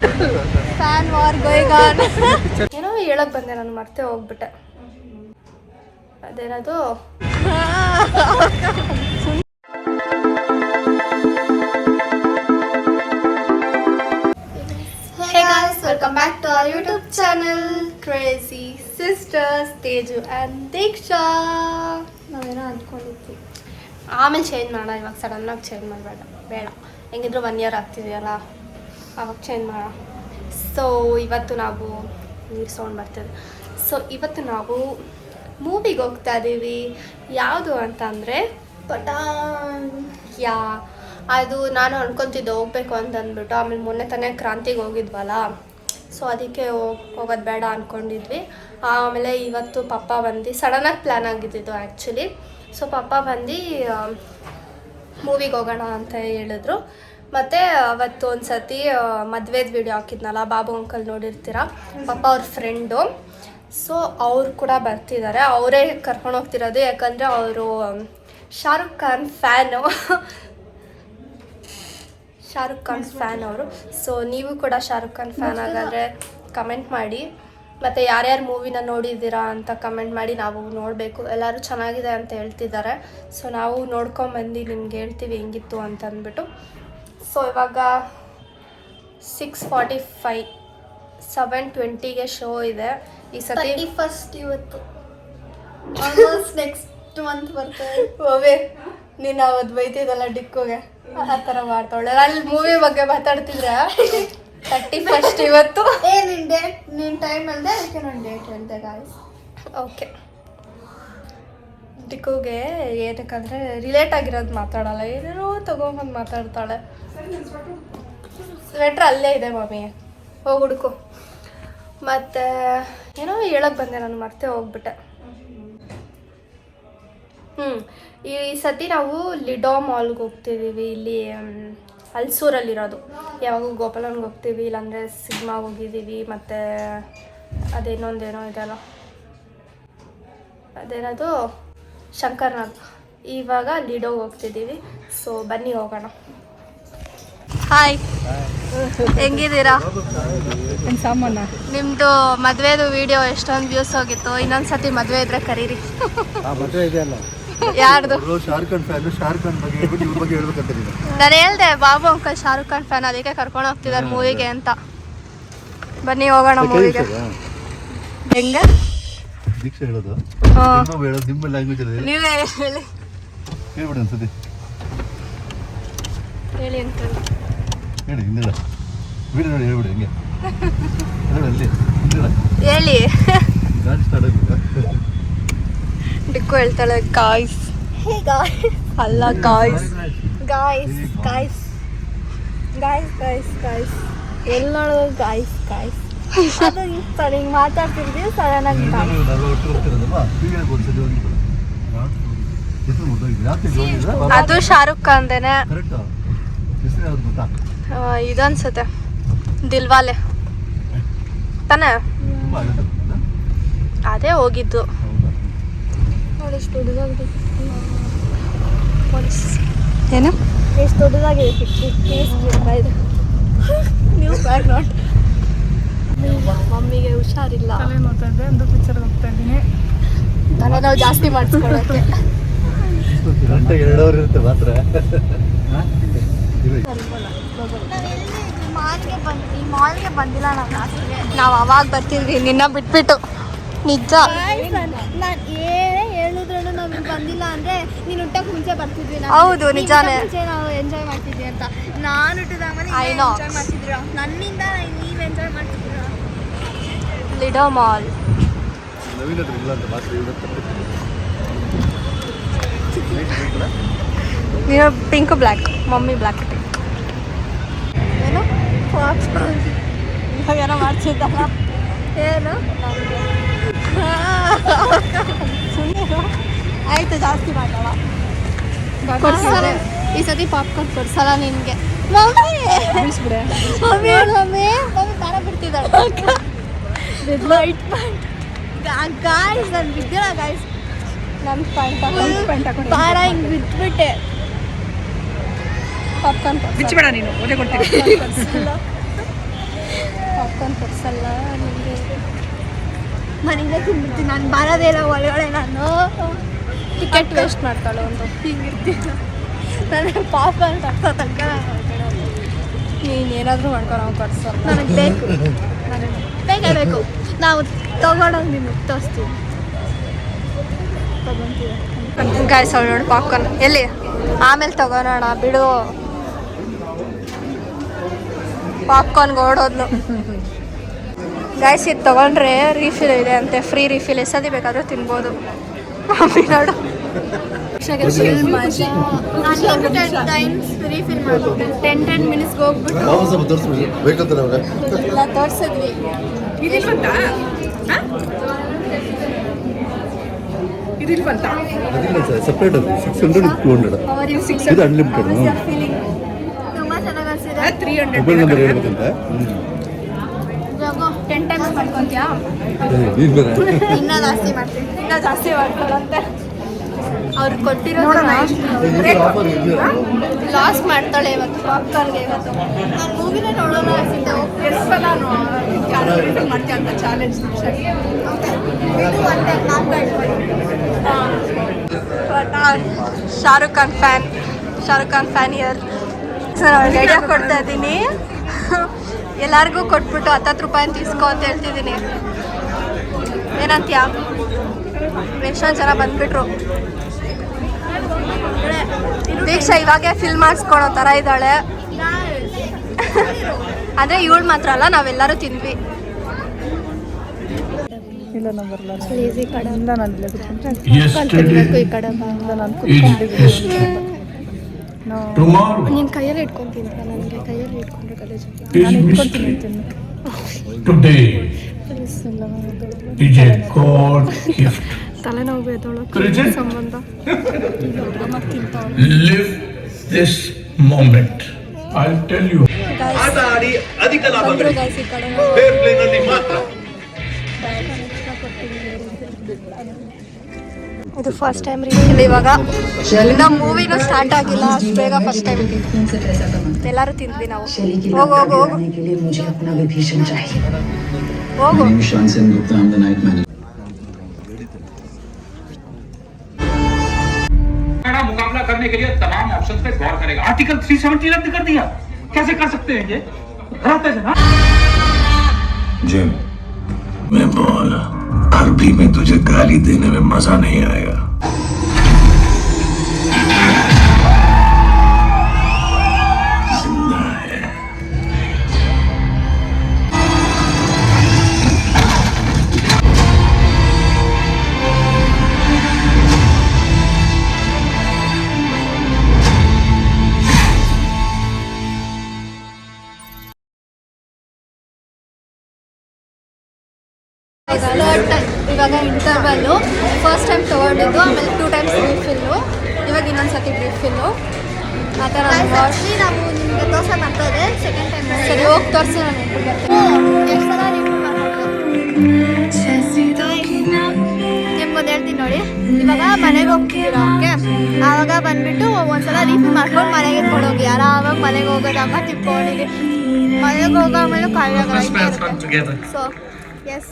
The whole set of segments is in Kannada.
Fan war going on. ಏನೋ ಹೇಳಕ್ ಬಂದೆ, ನಾನು ಮತ್ತೆ ಹೋಗ್ಬಿಟ್ಟೆ. ಅದೇನದು Hey guys, welcome back to our YouTube channel Crazy Sisters Teju and Diksha. ನಾವೇನೋ ಅಂದ್ಕೊಂಡಿದ್ವಿ, ಆಮೇಲೆ ಚೇಂಜ್ ಮಾಡೋಣ. ಇವಾಗ ಸಡನ್ನಾಗಿ ಚೇಂಜ್ ಮಾಡಬೇಡ, ಬೇಡ. ಹೆಂಗಿದ್ರು 1 year ಆಗ್ತಿದೆಯಲ್ಲ, ಆವಾಗ ಚೇಂಜ್ ಮಾಡೋಣ. ಸೊ ಇವತ್ತು ನಾವು ನೀರು ಸೌಂಡ್ ಬರ್ತಿದೆ. ಸೊ ಇವತ್ತು ನಾವು ಮೂವಿಗೆ ಹೋಗ್ತಾ ಇದ್ದೀವಿ. ಯಾವುದು ಅಂತ ಅಂದರೆ ಪಟಾನ್. ಅದು ನಾನು ಅನ್ಕೊತಿದ್ದೆ ಹೋಗ್ಬೇಕು ಅಂತ ಅಂದ್ಬಿಟ್ಟು. ಆಮೇಲೆ ಮೊನ್ನೆ ತಾನೇ ಕ್ರಾಂತಿಗೆ ಹೋಗಿದ್ವಲ್ಲ, ಸೊ ಅದಕ್ಕೆ ಹೋಗೋದು ಬೇಡ ಅಂದ್ಕೊಂಡಿದ್ವಿ. ಆಮೇಲೆ ಇವತ್ತು ಪಪ್ಪ ಬಂದು ಸಡನ್ನಾಗಿ ಪ್ಲ್ಯಾನ್ ಆಗಿದ್ದು ಆ್ಯಕ್ಚುಲಿ. ಸೊ ಪಪ್ಪ ಬಂದು ಮೂವಿಗೆ ಹೋಗೋಣ ಅಂತ ಹೇಳಿದ್ರು. ಮತ್ತು ಅವತ್ತು ಒಂದು ಸತಿ ಮದುವೆದು ವಿಡಿಯೋ ಹಾಕಿದ್ನಲ್ಲ, ಬಾಬು ಅಂಕಲ್ ನೋಡಿರ್ತೀರ, ಪಪ್ಪ ಅವ್ರ ಫ್ರೆಂಡು. ಸೊ ಅವ್ರು ಕೂಡ ಬರ್ತಿದ್ದಾರೆ. ಅವರೇ ಕರ್ಕೊಂಡು ಹೋಗ್ತಿರೋದು, ಯಾಕಂದರೆ ಅವರು ಶಾರುಖ್ ಖಾನ್ ಫ್ಯಾನು. ಶಾರುಖ್ ಖಾನ್ ಫ್ಯಾನ್ ಅವರು. ಸೊ ನೀವು ಕೂಡ ಶಾರುಖ್ ಖಾನ್ ಫ್ಯಾನ್ ಆಗಾದರೆ ಕಮೆಂಟ್ ಮಾಡಿ. ಮತ್ತು ಯಾರ್ಯಾರು ಮೂವಿನ ನೋಡಿದ್ದೀರಾ ಅಂತ ಕಮೆಂಟ್ ಮಾಡಿ. ನಾವು ನೋಡಬೇಕು, ಎಲ್ಲರೂ ಚೆನ್ನಾಗಿದೆ ಅಂತ ಹೇಳ್ತಿದ್ದಾರೆ. ಸೊ ನಾವು ನೋಡ್ಕೊಂಬಂದು ನಿಮ್ಗೆ ಹೇಳ್ತೀವಿ ಹೆಂಗಿತ್ತು ಅಂತ ಅಂದ್ಬಿಟ್ಟು. ಸೊ ಇವಾಗ 6:45, 7:20ಗೆ ಶೋ ಇದೆ. ಈ ಸತಿ 31st ಇವತ್ತು. ಆಲ್ಮೋಸ್ಟ್ ನೆಕ್ಸ್ಟ್ ಮಂತ್ ಬರ್ತದೆ. ಓವೇ ನೀನು ಅವತ್ತು ಬೈತಿದ್ದಲ್ಲ ಡಿಕ್ಕೋಗೆ, ಆ ಥರ ಮಾಡ್ತಾಳೆ. ಅಲ್ಲಿ ಮೂವಿ ಬಗ್ಗೆ ಮಾತಾಡ್ತಿದ್ರೆ 31st ಇವತ್ತು. ನಿನ್ನ ಟೈಮ್ ಅಲ್ಲದೆ ಅದಕ್ಕೆ ನಾನು ಡೇಟ್ ಹೇಳಿದೆ ಗಾಯ್ಸ್. ಓಕೆ, ಡಿಕ್ಕುಗೆ ಏನಕ್ಕಂದರೆ ರಿಲೇಟ್ ಆಗಿರೋದು ಮಾತಾಡಲ್ಲ, ಏನೇನೋ ತೊಗೊಂಬಂದು ಮಾತಾಡ್ತಾಳೆ. ಸ್ವೆಟ್ರ್ ಅಲ್ಲೇ ಇದೆ ಮಮ್ಮಿ, ಹೋಗಿ ಹುಡುಕು. ಮತ್ತು ಏನೋ ಹೇಳಕ್ಕೆ ಬಂದೆ, ನಾನು ಮತ್ತೆ ಹೋಗ್ಬಿಟ್ಟೆ. ಈ ಸತಿ ನಾವು ಲಿಡೋ ಮಾಲ್ಗೆ ಹೋಗ್ತಿದ್ದೀವಿ. ಇಲ್ಲಿ ಹಲ್ಸೂರಲ್ಲಿರೋದು. ಯಾವಾಗೂ ಗೋಪಾಲನ್ಗೆ ಹೋಗ್ತೀವಿ, ಇಲ್ಲಾಂದರೆ ಸಿಗ್ಮಾಗೆ ಹೋಗಿದ್ದೀವಿ. ಮತ್ತು ಅದೇನೊಂದೇನೋ ಇದೆಲ್ಲ, ಅದೇನದು ಶಂಕರ್ನಾಗ್. ಇವಾಗ ಲಿಡೋಗೆ ಹೋಗ್ತಿದ್ದೀವಿ. ಸೊ ಬನ್ನಿ ಹೋಗೋಣ. ಹಾಯ್, ಹೆಂಗಿದ್ದೀರಾ? ಸಾಮಾನ ನಿಮ್ಮದು ಮದುವೆದು ವಿಡಿಯೋ ಎಷ್ಟೊಂದು ವ್ಯೂಸ್ ಹೋಗಿತ್ತು. ಇನ್ನೊಂದು ಸತಿ ಮದುವೆ ಇದ್ರೆ ಕರೀರಿ. ಮದುವೆ ಇದೆಯಲ್ಲ, ಯಾರ್ದು? ಶಾರುಖ್ ಖಾನ್ ಫ್ಯಾನ್. ಶಾರುಖ್ ಖಾನ್ ಬಗ್ಗೆ ಹೇಳ್ಬಿಟ್ಟು ಇವ್ರ ಬಗ್ಗೆ ಹೇಳ್ಬೇಕಂತ ನಾನು ಹೇಳ್ದೆ, ಬಾಬು ಅಂಕಲ್ ಶಾರುಖ್ ಖಾನ್ ಫ್ಯಾನ್, ಅದಕ್ಕೆ ಕರ್ಕೊಂಡು ಹೋಗ್ತಿದ್ದಾರೆ ಮೂವಿಗೆ ಅಂತ. ಬನ್ನಿ ಹೋಗೋಣ ಮೂವಿಗೆ. ಹೆಂಗೆ ದೀಕ್ಷಾ ಹೇಳೋದು ನಿಮ್ಮ ಲ್ಯಾಂಗ್ವೇಜ್ ಅಲ್ಲಿ ನೀವೇ ಹೇಳಿ, ಹೇಳ್ಬಿಡಿ ಅನ್ಸತಿ. ಹೇಳಿ ಅಂತ ಹೇಳಿ, ಹಿಂದಿಲ್ಲ ವಿಡಿಯೋ ನೋಡಿ ಹೇಳ್ಬಿಡಿ. ಹೆಂಗೆ ಅಲ್ಲಿ ಹಿಂದಿಲ್ಲ ಹೇಳಿ. ಗಾಡಿ ಸ್ಟಾರ್ಟ್ ಆಗಿಲ್ಲ. ಡಿಕ್ಕು ಹೇಳ್ತಾಳೆ ಗಾಯ್ಸ್. ಅಲ್ಲ guys, guys guys guys guys guys ಎಲ್ಲಿ ನೋಡೋದು ಗಾಯ್ಸ್ ಗಾಯ್ಸ್. ಅದು ಹಿಂಗೆ ಮಾತಾಡ್ತಿರ್ತೀವಿ ಸಡನ್ನಾಗಿ ಅದು ಶಾರುಖ್ ಖಾನ್ದೇನೆ. ಇದನ್ಸುತ್ತೆ ದಿಲ್ವಾಲೆ ತಾನೇ, ಅದೇ ಹೋಗಿದ್ದು. ಎಷ್ಟು ದೊಡ್ಡದಾಗಿದೆ ಏನು, ಎಷ್ಟು ದೊಡ್ಡದಾಗಿದೆ. ನೀವು ಬ್ಯಾಗ್ ನಾಟ್. ಮಮ್ಮಿಗೆ ಹುಷಾರಿಲ್ಲ, ನೋಡ್ತಾ ಒಂದು ಪಿಕ್ಚರ್ ಹೋಗ್ತಾ ಇದ್ದೀನಿ. ತಲೆ ನಾವು ಜಾಸ್ತಿ ಮಾಡಿಸ್ಕೊಳ್ಳೋಕ್ಕೆ. ಗಂಟೆ 2 ಅವರ್ ಇರುತ್ತೆ ಮಾತ್ರ. ಮಾಲ್ಗೆ ಬಂದಿಲ್ಲ ನಾವು ಅವಾಗ ಬರ್ತಿದ್ವಿ, ನಿನ್ನ ಬಿಟ್ಬಿಟ್ಟು. ನಿಜ, ನಾನು ಏನೇ ಹೇಳಿದ್ರು ನಾವು ಬಂದಿಲ್ಲ ಅಂದರೆ ನೀನು ಹುಟ್ಟಕ್ಕೆ ಮುಂಚೆ ಬರ್ತಿದ್ವಿ. ಹೌದು ನಿಜಾನೇ, ಮುಂಚೆ ನಾವು ಎಂಜಾಯ್ ಮಾಡ್ತಿದ್ವಿ ಅಂತ. ನಾನು ಹುಟ್ಟಿದಾಗ ಎಂಜಾಯ್ ಮಾಡ್ತಿದ್ರ, ನನ್ನಿಂದ ನೀವು ಎಂಜಾಯ್ ಮಾಡ್ತಿದ್ರ. ಲಿಡೋ ಮಾಲ್ ನವೀನ ಇಲ್ಲ ಅಂತ ಮಾತ್ರ ನೀನು pink black, mummy black pink. ಏನು ಇವಾಗೇನೋ ಮಾಡ್ತಿದ್ದಲ್ಲ, ಏನು ಸುಮ್ಮನೆ ಆಯಿತು, ಜಾಸ್ತಿ ಮಾತಾಡ. ಈ ಸತಿ ಪಾಪ್ಕಾರ್ನ್ ಕೊಡ್ಸಲ್ಲ ನಿನಗೆ. ಮಮ್ಮಿ ಮಮ್ಮಿ ಮಮ್ಮಿ ಮಮ್ಮಿ ಖಾರ ಬಿಡ್ತಿದ್ದಾಳೆ. ಗಾಯ್ಸ್ ನಾನು ಬಿದ್ದಿಲ್ಲ ಗಾಯ್ಸ್, ನನ್ನ ಪ್ಯಾಂಟ್ ಖಾರ ಹಿಂಗೆ ಬಿದ್ದುಬಿಟ್ಟೆ. ಪಾಪ್ಕಾರ್ನ್ ಬಿಚ್ಚಬೇಡ ನೀನು, ಓದೇ ಕೊಡ್ತೀನಿ. ಪಾಪ್ಕಾರ್ನ್ ತರಿಸಲ್ಲ ನಿಮಗೆ. ಮನೆಗೆ ತಿಂದ್ಬಿಡ್ತೀನಿ ನಾನು, ಬರೋದೇ ಇಲ್ಲ ಒಳಗಡೆ ನಾನು. ಟಿಕೆಟ್ ವೇಸ್ಟ್ ಮಾಡ್ತಾಳೆ ಒಂದು. ಹಿಂಗಿರ್ತೀನಿ ನನಗೆ ಪಾಪ್ಕಾರ್ನ್ ತರ್ಸೋ ತನಕ ನೀನು ಏನಾದರೂ ಮಾಡ್ಕೊ, ನಾವು ತರಿಸಲ್ಲ. ನನಗೆ ಬೇಕು, ನನಗೆ ಬೇಕೇ ಬೇಕು. ನಾವು ತೊಗೊಂಡೋಗಿ ನಿಮಗೆ ತೋರಿಸ್ತೀವಿ, ತೊಗೊತೀವಿ. ಗಾಯ್ಸ್ ಅವಳು ನೋಡಿ ಪಾಪ್ಕಾರ್ನ್ ಎಲ್ಲಿ, ಆಮೇಲೆ ತಗೋಣ ಬಿಡು. ಪಾಪ್ಕಾರ್ನ್ಗೆ ಓಡೋದ್ಲು. ಗಾಯ್ಸ್ ಇದು ತೊಗೊಂಡ್ರೆ ರೀಫಿಲ್ ಇದೆ ಅಂತೆ, ಫ್ರೀ ರೀಫಿಲ್. ಎಷ್ಟೊತ್ತಿ ಬೇಕಾದರೂ ತಿನ್ಬೋದು. ಮಮ್ಮಿ ನೋಡು ಅನ್ಲಿಮಿಟೆಡ್ ಟೈಮ್ಸ್ ರೀಫಿಲ್ ಮಾಡ್ಬೋದು. 10 ಮಿನಿಟ್ಸ್ಗೆ ಹೋಗ್ಬಿಟ್ಟು ವಾಪಸ್ ತೋರಿಸ್ಬಿಡಿ ಬೇಕಂತ ನಮಗೆ ಎಲ್ಲ ತೋರಿಸಿದ್ವಿ. ಸಪ್ರೇಟ್ ಅದು 600 200 ಇದು ಅನ್ಲಿಮಿಟೆಡ್. ತುಂಬ ಚೆನ್ನಾಗಿ ಅನಿಸಿದೆ. ಮೊಬೈಲ್ ನಂಬರ್ ಹೇಳ್ಬೇಕಂತ. 10 ಟೈಮ್ಸ್ ಮಾಡ್ಕೊತೀಯಾ? ನೀನು ಬೇರೆ ಇನ್ನೂ ಜಾಸ್ತಿ ಮಾಡ್ತೀನಿ. ಇನ್ನೂ ಜಾಸ್ತಿ ಮಾಡ್ಕೊಳಂತೆ. ಅವ್ರು ಕೊಟ್ಟಿರೋದು ಆಫರ್ ಇದೆಯಾ? ಲಾಸ್ ಮಾಡ್ತಾಳೆ ಇವತ್ತು ಪಾಪ್ಕಾರ್ನ್ಗೆ. ಇವತ್ತು ನಾನು ಮೂವಿನೇ ನೋಡೋಣ ಅನ್ಸುತ್ತೆ. ಮಾಡ್ತೀಯ ಅಂತ challenge. Shahrukh Khan fan year. Idea ಕೊಡ್ತಾ ಇದ್ದೀನಿ, ಎಲ್ಲರಿಗೂ ಕೊಟ್ಬಿಟ್ಟು 10 ರೂಪಾಯಿ తీసుకో ಅಂತ ಹೇಳ್ತಿದ್ದೀನಿ. ಏನಂತೀಯ? ಎಷ್ಟೊಂದು ಜನ ಬಂದ್ಬಿಟ್ರು. ದೀಕ್ಷಾ ಇವಾಗೆ ಫಿಲ್ ಮಾಡಿಸ್ಕೊಳೋ ಥರ ಇದ್ದಾಳೆ. ಅಂದರೆ ಇವಳು ಮಾತ್ರ ಅಲ್ಲ, ನಾವೆಲ್ಲರೂ ತಿಂದ್ವಿ. ಲೇಸಿ ಕಡೆ ಈ ಕಡೆ ನೀನು ಕೈಯಲ್ಲಿ ಇಟ್ಕೊಂತೀನಿ. ನನಗೆ ಕೈಯಲ್ಲಿ ಇಟ್ಕೊಂಡ್ರೆ ಕಾಲೇಜ್ ತಲೆನೋವು ಎದೊಳಕ್ಕೆ ಸಂಬಂಧ. Live this moment. I'll tell you. ಆಟ ಆಡಿ ಅಧಿಕ ಲಾಭ ಗಳಿಸಿ. ಫೇರ್ ಪ್ಲೇ ನಲ್ಲಿ ಮಾತ್ರ. ಇದು ಫಸ್ಟ್ ಟೈಮ್ ರೀಲ್. ಇವಾಗ ಇನ್ನ ಮೂವಿನೂ ಸ್ಟಾರ್ಟ್ ಆಗಿಲ್ಲ, ಅಷ್ಟು ಬೇಗ ಫಸ್ಟ್ ಟೈಮ್ ಎಲ್ಲರೂ ತಿಂದ್ವಿ ನಾವು. ಹೋಗು ಹೋಗು ಹೋಗು ಹೋಗು. मुकाबला करने के लिए तमाम ऑप्शंस पे गौर करेगा। आर्टिकल 370 रद्द कर दिया, कैसे कर सकते हैं ये? रहते हैं ना जिम मैं बोला, अरबी में तुझे गाली देने में मजा नहीं आएगा। जिंदा है। ಇವಾಗ ಇಂಟರ್ವಲ್ಲು ಫಸ್ಟ್ ಟೈಮ್ ತೊಗೊಂಡಿದ್ದು, ಆಮೇಲೆ 2 ಟೈಮ್ಸ್ ರೀಫಿಲ್ಲು, ಇವಾಗ ಇನ್ನೊಂದ್ಸತಿ ರೀಫಿಲ್ಲು. ಆ ಥರ ನಾವು ನಿಮಗೆ ದೋಸೆ ಮಾಡ್ತದೆ ಸೆಕೆಂಡ್ ಟೈಮ್. ಸರಿ ಹೋಗಿ ತೋರಿಸಿ, ನಾನು ಎಂಟು ಬರ್ತೀನಿ. ಎಷ್ಟು ಸಲ ನಿಮ್ಗೊಂದು ಹೇಳ್ತೀನಿ ನೋಡಿ. ಇವಾಗ ಮನೆಗೆ ಹೋಗ್ತಿದ್ದೀರಾ, ಓಕೆ? ಆವಾಗ ಬಂದ್ಬಿಟ್ಟು ಒಂದ್ಸಲ ರೀಫಿಲ್ ಮಾಡ್ಕೊಂಡು ಮನೆಗೆ ಇಟ್ಕೊಂಡೋಗಿ. ಆವಾಗ ಮನೆಗೆ ಹೋಗೋದಾಗ ತಿಳ್ಕೊಂಡಿರಿ, ಮನೆಗೆ ಹೋಗೋ ಆಮೇಲೆ ಖಾಲಿ so yes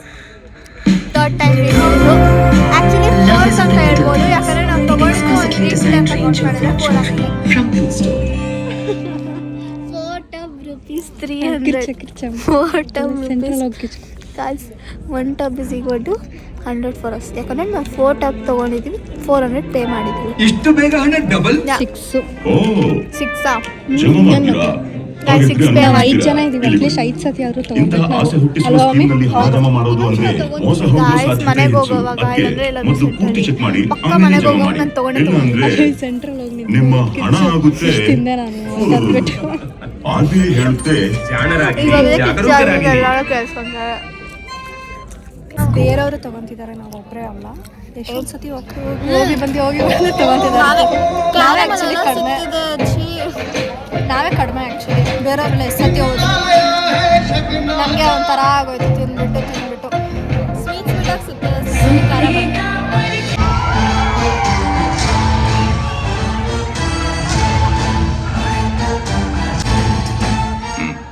third time refill. Actually 4 ಅಂತ ಹೇಳ್ಬೋದು, ಯಾಕಂದರೆ ನಾವು ತೊಗೊಂಡು ಒಂದು 3 ಟೈಮ್ ಕೌಂಟ್ ಮಾಡಿದ್ರೆ 4 ಆಗ್ತದೆ. 4 tub rupees 300. 4 tub rupees guys, 1 tub is equal to 100 for us. ಯಾಕಂದರೆ ನಾವು 4 ಟಬ್ ತೊಗೊಂಡಿದ್ದೀವಿ, 400 ಪೇ ಮಾಡಿದ್ದೀವಿ. ಇಷ್ಟು ಬೇಗ ಹಣ ಡಬಲ್. 6 ಸಿಕ್ಸಾ? ನಾವು 5 ಜನ ಇದೀವಿ. ಅಟ್ಲೀಸ್ಟ್ 5 ಸತಿ ಆದರೂ ಇಂತಹ ಆಸೆ ಹುಟ್ಟಿಸುವ ಸ್ಕೀಮ್ನಲ್ಲಿ ಹಣ ಜಮಾ ಮಾಡೋದು ಅಂದ್ರೆ ಮೋಸ ಹೋಗುವ ಸಾಧ್ಯತೆ ಮನೆಗೆ ಹೆಚ್ಚು. ಹೋಗುವಾಗ ಅದಕ್ಕೆ ಇಲ್ಲಾಂದ್ರೆ ಎಲ್ಲ ಮೊದಲು ಪೂರ್ತಿ ಚೆಕ್ ಮಾಡಿ ಪಕ್ಕ ಆಮೇಲೆ ಮನೆಗೆ ಜಮಾ ಹೋಗುವಾಗ ಮಾಡಿ. ನಾನು ತೊಗೊಂಡೆ ಇಲ್ಲ ಅಂದ್ರೆ ಸೆಂಟ್ರಲ್ ಹೋಗಿ ನಿಮ್ಮ ಹಣ ಆಗುತ್ತೆ. RBI ಹೇಳುತ್ತೆ ಎಲ್ಲರೂ ಕೇಳಿಸ್ಕೊಂತಾರೆ. ಬೇರೆಯವರು ತಗೊಂತಿದ್ದಾರೆ, ನಾವು ಒಬ್ಬರೇ ಅಲ್ಲ. ಎಷ್ಟೊಂದು ಸತಿ ಹೋಗಿ ಬಂದು ತಗೊಂತಿದ್ದಾರೆ. ನಾವೇ ಆ್ಯಕ್ಚುಲಿ ಕಡಿಮೆ, ಬೇರೆಯವ್ರೆಲ್ಲ ಎಷ್ಟು ಸತಿ ಹೋಗಿ ನಮಗೆ ಒಂಥರ ಆಗೋಯ್ತು ತಿಂದ್ಬಿಟ್ಟು ಸ್ವೀಟ್ ಸ್ವೀಟಾಗಿ ಸಿಗ್ತದೆ.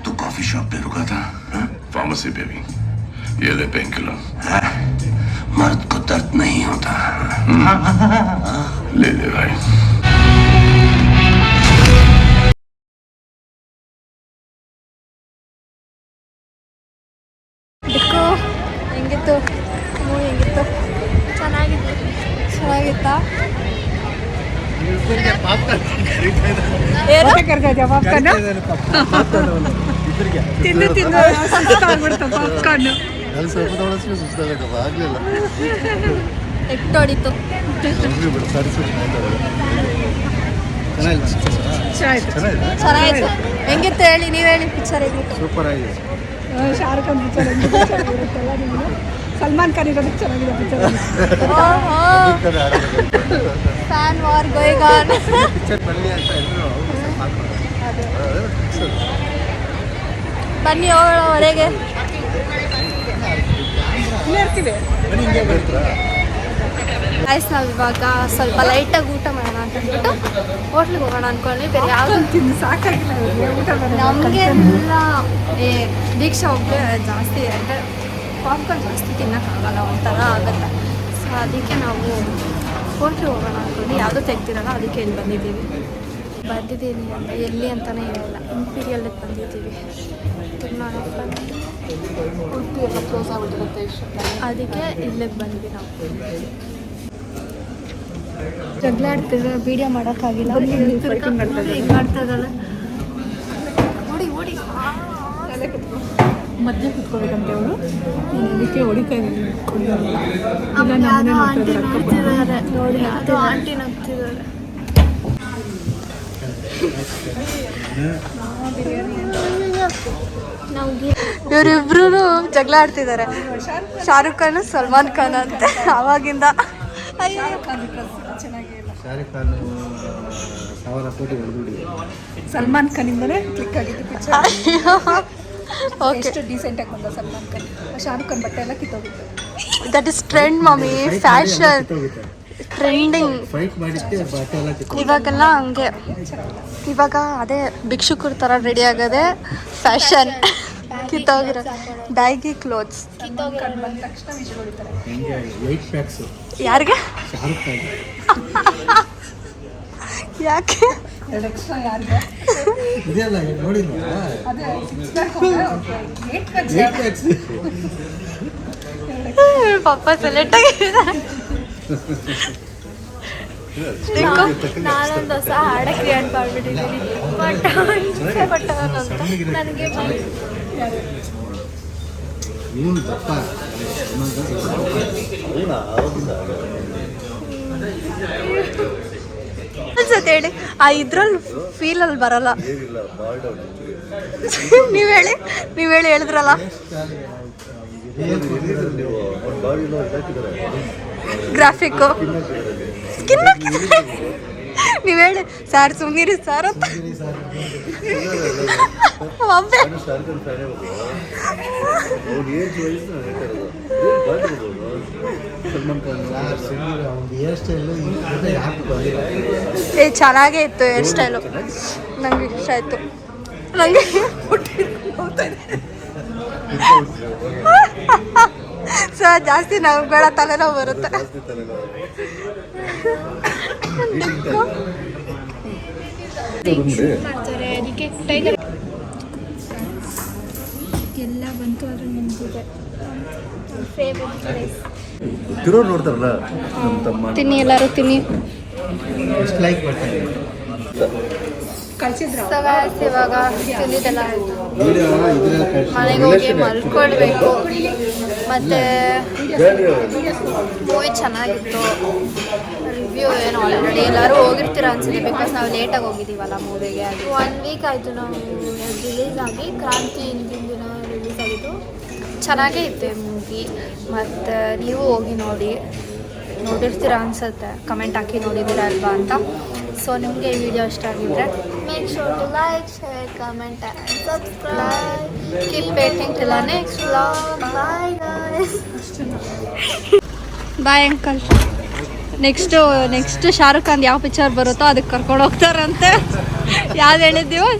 तो कॉफी शॉप पे रुका था, फार्मेसी ले ले भाई. ಡಿಕ್ಕು ಹೆಂಗಿತ್ತು ಮೂವಿ ಹೆಂಗಿತ್ತು? ಚೆನ್ನಾಗಿತ್ತಾ? ಏನು? ತಿಂದು ತಿಂದು ಸುಸ್ತಾಗ್ಬಿಡ್ತು ಪಾಪ್ಕಾರ್ನ್. ಅಲ್ಲಿ ಸ್ವಲ್ಪ ತಗೊಳ್ಳೋಷ್ಟು ಸುಸ್ತಾಗಬೇಕಪ್ಪ, ಆಗಲಿಲ್ಲ. ಎಟ್ಟೋಡಿತು. ಚೆನ್ನಾಗಿತ್ತು. ಹೆಂಗಿತ್ತು ಹೇಳಿ, ನೀವು ಹೇಳಿ. ಪಿಕ್ಚರ್ ಹೇಗಿತ್ತು? ಸೂಪರ್ ಆಗಿದೆ. ಶಾರುಖ್ ಖಾನ್ ಪಿಕ್ಚರ್ ಚೆನ್ನಾಗಿರುತ್ತಲ್ಲ ನಿಮಗೆ. ಸಲ್ಮಾನ್ ಖಾನ್ ಇರೋದಕ್ಕೆ ಚೆನ್ನಾಗಿದೆ picture. Fan war going on. Picture ಬನ್ನಿ ಅಂತ ಎಲ್ಲರೂ ಬನ್ನಿ ಹೋಗೋಣ ಹೊರಗೆ. ಇಲ್ಲೇ ಇರ್ತೀವಿ. ಆಯ್ತು, ನಾವು ಇವಾಗ ಸ್ವಲ್ಪ ಲೈಟಾಗಿ ಊಟ ಮಾಡೋಣ ಅಂತ ಅಂದ್ಬಿಟ್ಟು ಹೋಟ್ಲಿಗೆ ಹೋಗೋಣ ಅಂದ್ಕೊಂಡ್ವಿ. ಬೇರೆ ಯಾವುದು ತಿಂದು ಸಾಕಾಗಿಲ್ಲ ಇವ್ರಿಗೆ ಊಟ ಮಾಡೋದು. ನಮಗೆಲ್ಲ ದೀಕ್ಷಾ ಒಬ್ಬೇ ಜಾಸ್ತಿ ಅಂದರೆ ಪಾಪ್ಕಾರ್ನ್ ಜಾಸ್ತಿ ತಿನ್ನೋಕ್ಕಾಗಲ್ಲ, ಒಂಥರ ಆಗುತ್ತೆ. ಸೊ ಅದಕ್ಕೆ ನಾವು ಹೋಟ್ಲಿಗೆ ಹೋಗೋಣ ಅಂದ್ಕೊಂಡು ಯಾವುದೂ ತೆಗ್ದಿರಲ್ಲ, ಅದಕ್ಕೆ ಇಲ್ಲಿ ಬಂದಿದ್ದೀವಿ ಅಂತ ಎಲ್ಲಿ ಅಂತಲೇ ಹೇಳಿಲ್ಲ, ಇಂಪೀರಿಯಲ್ಗೆ ಬಂದಿದ್ದೀವಿ. ತಿನ್ನೋಣ ಉಡುಪಿ ಎಲ್ಲ ಕ್ಲೋಸ್ ಆಗಿಬಿಟ್ಟಿರುತ್ತೆ ಅದಕ್ಕೆ ಇಲ್ಲಿಗೆ ಬಂದ್ವಿ ನಾವು. ಜಗಳ ಆಡ್ತಿದ್ರೆ ವೀಡಿಯೋ ಮಾಡೋಕ್ಕಾಗಿಲ್ಲ. ಹಿಂಗೆ ಮಾಡ್ತಾ ಇದ್ದಲ್ಲ, ಓಡಿ ಓಡಿ ಮಧ್ಯೆ ಕುತ್ಕೋಬೇಕಂತೆ ಅವಳು. ಅದಕ್ಕೆ ಹೊಡಿತಾ ಇದ್ದೀನಿ. ಆಂಟಿ ನಗ್ತಿದ್ದಾರೆ ನೋಡಿ, ಅದು ಆಂಟಿ ನಗ್ತಿದ್ದಾರೆ. ಇವರಿಬ್ರು ಜಗಳ ಆಡ್ತಿದ್ದಾರೆ. ಶಾರುಖ್ ಖಾನ್ ಸಲ್ಮಾನ್ ಖಾನ್ ಅಂತೆ ಅವಾಗಿಂದ. ಚೆನ್ನಾಗಿಲ್ಲ. ಶಾರುಖ್ ಖಾನ್ 1000 ಕೋಟಿ ಹೊಡೆದ್ಬಿಡಿ. ಸಲ್ಮಾನ್ ಖಾನಿಂದಲೇ ಕ್ಲಿಕ್ ಆಗಿದ್ದು ಪಿಕ್ಚರ್. ಓಕೆ, ಎಷ್ಟು ಡೀಸೆಂಟಾಗಿ ಬಂದ ಸಲ್ಮಾನ್ ಖಾನ್. ಶಾರುಖ್ ಖಾನ್ ಬಟ್ಟೆ ಎಲ್ಲ ಕಿತ್ತೋಗಿತ್ತು. That is trend mummy, fashion trending. Fight ಮಾಡಿದ್ದೆ ಬಟ್ಟೆ ಎಲ್ಲ ಇವಾಗೆಲ್ಲ ಹಂಗೆ. ಇವಾಗ ಅದೇ ಭಿಕ್ಷುಕರ ಥರ ರೆಡಿ ಆಗೋದೆ ಫ್ಯಾಷನ್. ಕಿತ್ತೋಗಿರೋ ಬ್ಯಾಗಿ ಕ್ಲೋತ್ಸ್. ಸಲ್ಮಾನ್ ಖಾನ್ ಬಂದ ತಕ್ಷಣ ವಿಷಯ ಹೊಡಿತಾರೆ. ಹಿಂಗೆ 8 ಪ್ಯಾಕ್ಸ್ ಯಾರಿಗೆ? ಶಾರುಖ್ ಖಾನ್. ಯಾಕೆ? 2 ಎಕ್ಸ್ಟ್ರಾ ಯಾರಿಗೆ? ಇದೆಯಲ್ಲ ನೋಡಿದ್ವಾ? ಅದೇ 6 ಪ್ಯಾಕ್ 8 ಪ್ಯಾಕ್ಸ್. ಪಾಪ ಸೆಲೆಕ್ಟ್ ಆಗಿದೆ. ನಾನೊಂದು ಹೊಸ ಹಾಡ ಕ್ರಿಯೇಟ್ ಮಾಡಿಬಿಟ್ಟಿದ್ದೀನಿ. ಬಟ್ ನನಗೆ ಇವನು ದಪ್ಪ ಅನ್ಸತ್ತೆ ಹೇಳಿ, ಆ ಇದ್ರಲ್ಲಿ ಫೀಲಲ್ಲಿ ಬರಲ್ಲ. ನೀವು ಹೇಳಿ ಹೇಳಿದ್ರಲ್ಲ. ಗ್ರಾಫಿಕ್ಕು ಸ್ಕಿನ್ ನೀವು ಹೇಳಿ ಸರ್, ಸುಮ್ಮನಿರಿ ಸರ್ ಅಂತ. ಒಬ್ಬೆ ಚೆನ್ನಾಗೇ ಇತ್ತು ಹೇರ್ ಸ್ಟೈಲು, ನಂಗೆ ಇಷ್ಟ ಆಯಿತು. ನನಗೆ ಸರ್ ಜಾಸ್ತಿ ನಾವು ಬೇಡ, ತಲೆನೋವು ಬರುತ್ತೆ. ಮಾಡ್ತಾರೆ ಅದಕ್ಕೆ ಟೈಗರ್ ಎಲ್ಲ ಬಂತು. ಆದರೆ ನಿಂತಿದೆ ಫೇವ್ರೆಟ್ ಪ್ಲೇಸ್. ತಿರೋರು ನೋಡ್ತಾರಲ್ಲ ನಮ್ಮ ತಮ್ಮ. ತಿನ್ನಿ, ಎಲ್ಲರೂ ತಿನ್ನಿ. ಎಷ್ಟು ಲೈಕ್ ಮಾಡ್ತಾರೆ. ಇವಾಗ ತಿಂದಿದ್ದೆಲ್ಲ ಆಯಿತು. ಮನೆಗೆ ಹೋಗಿ ಮಲ್ಕೊಳ್ಬೇಕು. ಮತ್ತು ಮೂವಿ ಚೆನ್ನಾಗಿತ್ತು. ರಿವ್ಯೂ ಏನು ಆಲ್ರೆಡಿ ಎಲ್ಲರೂ ಹೋಗಿರ್ತೀರ ಅನ್ಸುತ್ತೆ, ಬಿಕಾಸ್ ನಾವು ಲೇಟಾಗಿ ಹೋಗಿದ್ದೀವಲ್ಲ ಮೂವಿಗೆ. ಅದು 1 ವೀಕ್ ಆಯಿತು ನಾವು ರಿಲೀಸ್ ಆಗಿ. ಕ್ರಾಂತಿ ಹಿಂದಿನ ದಿನ ರಿಲೀಸ್ ಆಗಿದ್ದು. ಚೆನ್ನಾಗೇ ಇತ್ತು ಮೂವಿ. ಮತ್ತು ನೀವು ಹೋಗಿ ನೋಡಿರ್ತೀರ ಅನ್ಸುತ್ತೆ, ಕಮೆಂಟ್ ಹಾಕಿ ನೋಡಿದ್ದೀರಾ ಅಲ್ವಾ ಅಂತ. ಸೊ ನಿಮಗೆ ಈ ವಿಡಿಯೋ ಇಷ್ಟ ಆಗಿದ್ರೆ make sure to like, share, comment and subscribe. Keep waiting till the next vlog. Bye guys. Bye uncle. Next Shahrukh Khan ಯಾವ ಪಿಕ್ಚರ್ ಬರುತ್ತೋ ಅದಕ್ಕೆ ಕರ್ಕೊಂಡು ಹೋಗ್ತಾರಂತೆ. ಯಾವ್ದು ಹೇಳಿದ್ದೀವಿ?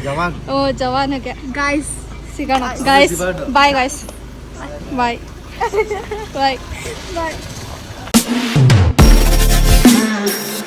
ಜವಾನ್. ಓ, ಜವಾನಿಗೆ. ಗಾಯ್ಸ್ ಸಿಗೋಣ guys. Bye guys. Bye bye bye. हाँ